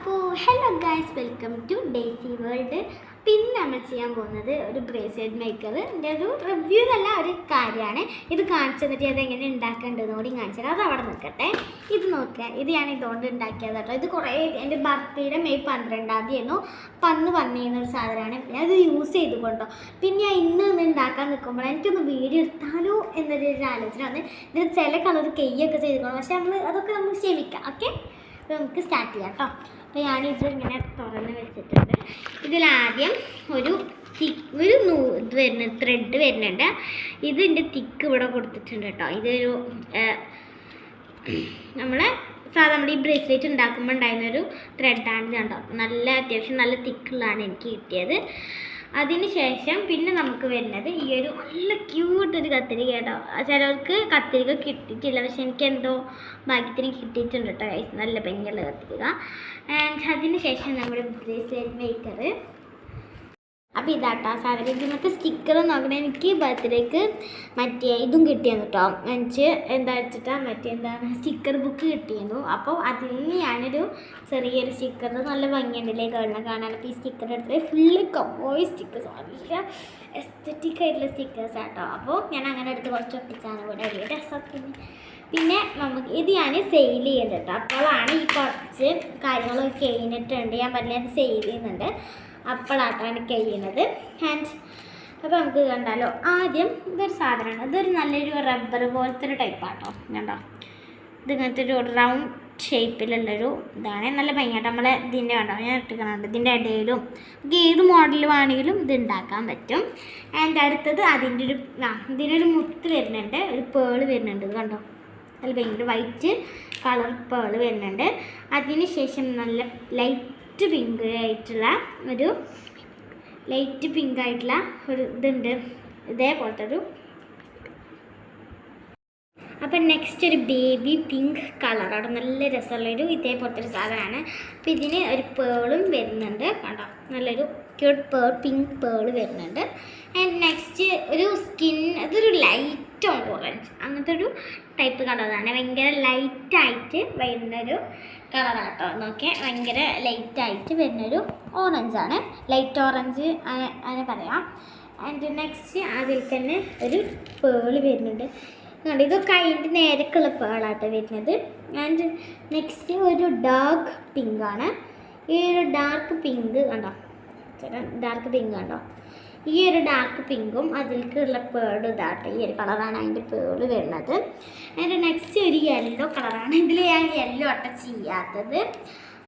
അപ്പോൾ hello guys, welcome to Daisy World. പിന്നെ നമ്മൾ ചെയ്യാൻ പോകുന്നത് ഒരു ബ്രേസ്ലെറ്റ് മേക്കറിൻ്റെ ഒരു റിവ്യൂ എന്നല്ല, ഒരു കാര്യമാണ്. ഇത് കാണിച്ചു തന്നിട്ട് അതെങ്ങനെ ഉണ്ടാക്കേണ്ടതെന്ന് കൂടി കാണിച്ചത്. അത് അവിടെ നിൽക്കട്ടെ. ഇത് നോക്കുക, ഇത് ഞാൻ ഇതുകൊണ്ട് ഉണ്ടാക്കിയത് കേട്ടോ. ഇത് കുറേ എൻ്റെ ബർത്ത്ഡേയുടെ മെയ് 12 ആയിരുന്നു. അപ്പം അന്ന് വന്നിരുന്നൊരു സാധനമാണ്. ഞാൻ ഇത് യൂസ് ചെയ്തുകൊണ്ടോ. പിന്നെ ഞാൻ ഇന്ന് ഉണ്ടാക്കാൻ നിൽക്കുമ്പോൾ എനിക്കൊന്ന് വീഡിയോ എടുത്താലോ എന്നൊരു ആലോചന വന്ന്. ഇതിന് ചില കളർ കെയ്യൊക്കെ ചെയ്തുകൊള്ളു, പക്ഷെ അതൊക്കെ നമുക്ക് ക്ഷമിക്കാം. ഓക്കെ, അപ്പോൾ നമുക്ക് സ്റ്റാർട്ട് ചെയ്യാം കേട്ടോ. അപ്പോൾ ഞാനിത് ഇങ്ങനെ തുറന്ന് വെച്ചിട്ടുണ്ട്. ഇതിലാദ്യം ഒരു ഇത് വരുന്നുണ്ട്, ത്രെഡ് വരുന്നുണ്ട്. ഇതിൻ്റെ തിക്ക് ഇവിടെ കൊടുത്തിട്ടുണ്ട് കേട്ടോ. ഇതൊരു നമ്മുടെ ഈ ബ്രേസ്ലെറ്റ് ഉണ്ടാക്കുമ്പോൾ ഉണ്ടായിരുന്നൊരു ത്രെഡാണ് കണ്ടോ. അത്യാവശ്യം നല്ല തിക്കുള്ളതാണ് എനിക്ക് കിട്ടിയത്. അതിന് ശേഷം പിന്നെ നമുക്ക് വരുന്നത് ഈ ഒരു നല്ല ക്യൂട്ടൊരു കത്തിരിക്ക കേട്ടോ. ചിലർക്ക് കത്തിരിക്ക കിട്ടിയിട്ടില്ല, പക്ഷെ എനിക്ക് എന്തോ ഭാഗ്യത്തിന് കിട്ടിയിട്ടുണ്ട് കേട്ടോ. നല്ല ഭംഗിയുള്ള കത്തിരിക്ക. ആൻഡ് അതിന് ശേഷം നമ്മുടെ ബ്രേസ്ലെറ്റ് മേക്കർ. അപ്പോൾ ഇതാട്ടോ സാധനം. ഇതിനകത്ത് സ്റ്റിക്കർ നോക്കണേ. എനിക്ക് ബർത്ത്ഡേക്ക് മറ്റേ ഇതും കിട്ടിയെന്നു കേട്ടോ. എനിക്ക് എന്താ വെച്ചിട്ടാണ് സ്റ്റിക്കർ ബുക്ക് കിട്ടിയിരുന്നു. അപ്പോൾ അതിൽ നിന്ന് ഞാനൊരു ചെറിയൊരു സ്റ്റിക്കർ നല്ല ഭംഗിയുണ്ടല്ലേ കാണാൻ. അപ്പോൾ ഈ സ്റ്റിക്കർ എടുത്തിട്ട് ഫുള്ള് കമ്പോയി സ്റ്റിക്കേഴ്സ്, നല്ല എസ്തറ്റിക് ആയിട്ടുള്ള സ്റ്റിക്കേഴ്സ് ആട്ടോ. അപ്പോൾ ഞാൻ അങ്ങനെ എടുത്ത് കുറച്ച് ഒട്ടിച്ചാണ് ഇവിടെ വലിയ രസത്തിന്. പിന്നെ നമുക്ക് ഇത് ഞാൻ സെയിൽ ചെയ്യുന്നുണ്ട് കേട്ടോ. അപ്പോഴാണ് ഈ കുറച്ച് കാര്യങ്ങളൊക്കെ കഴിഞ്ഞിട്ടുണ്ട്. ഞാൻ പറഞ്ഞത് സെയിൽ ചെയ്യുന്നുണ്ട്. അപ്പോഴാട്ടാണ് കഴിയുന്നത്. ആൻഡ് അപ്പോൾ നമുക്ക് കണ്ടാലോ. ആദ്യം ഇതൊരു സാധനമാണ്. ഇതൊരു നല്ലൊരു റബ്ബർ പോലത്തെ ഒരു ടൈപ്പാട്ടോ. കണ്ടോ, ഇതിങ്ങനത്തെ ഒരു റൗണ്ട് ഷേപ്പിലുള്ളൊരു ഇതാണ്. നല്ല ഭംഗിയായിട്ട് നമ്മളെ ഇതിൻ്റെ കണ്ടോ, ഞാൻ ഇട്ടിക്കുന്നുണ്ട്. ഇതിൻ്റെ ഇടയിലും ഏത് മോഡൽ വേണമെങ്കിലും ഇത് ഉണ്ടാക്കാൻ പറ്റും. ആൻഡ് അടുത്തത് ഇതിനൊരു മുത്ത് വരുന്നുണ്ട്, ഒരു പേള് വരുന്നുണ്ട്. ഇത് കണ്ടോ, നല്ല ഭയങ്കര വൈറ്റ് കളർ പേള് വരുന്നുണ്ട്. അതിന് ശേഷം നല്ല ലൈറ്റ് പിങ്ക് ആയിട്ടുള്ള ഒരു ഇതുണ്ട്, ഇതേപോലത്തെ ഒരു. അപ്പം നെക്സ്റ്റ് ഒരു ബേബി പിങ്ക് കളറാണ്. നല്ല രസമുള്ളൊരു ഇതേപോലത്തെ ഒരു സാധനമാണ്. അപ്പം ഇതിന് ഒരു പേളും വരുന്നുണ്ട് കണ്ടോ. നല്ലൊരു ക്യൂട്ട് പിങ്ക് പേള് വരുന്നുണ്ട്. ആൻഡ് നെക്സ്റ്റ് ഒരു അതൊരു ലൈറ്റ് ഓറഞ്ച് അങ്ങനത്തെ ഒരു ടൈപ്പ് കളറാണ്. ഭയങ്കര ലൈറ്റായിട്ട് വരുന്നൊരു കളറാട്ടോ. നോക്കിയാൽ ഭയങ്കര ലൈറ്റായിട്ട് വരുന്നൊരു ഓറഞ്ചാണ്, ലൈറ്റ് ഓറഞ്ച് അങ്ങനെ പറയാം. ആൻഡ് നെക്സ്റ്റ് അതിൽ തന്നെ ഒരു പേള് വരുന്നുണ്ട്. ഇതൊക്കെ അതിൻ്റെ നേരക്കുള്ള പേളാട്ടോ വരുന്നത്. ആൻഡ് നെക്സ്റ്റ് ഒരു ഡാർക്ക് പിങ്കാണ്. ഈ ഒരു ഡാർക്ക് പിങ്ക് കണ്ടോ, ഈ ഒരു ഡാർക്ക് പിങ്കും അതിലേക്കുള്ള പേള് ഇതാട്ടോ. ഈ ഒരു കളറാണ് അതിൻ്റെ പേള് വരുന്നത്. അതിൻ്റെ നെക്സ്റ്റ് ഒരു യെല്ലോ കളറാണ്. ഇതിൽ ഞാൻ യെല്ലോ ആട്ടോ ചെയ്യാത്തത്.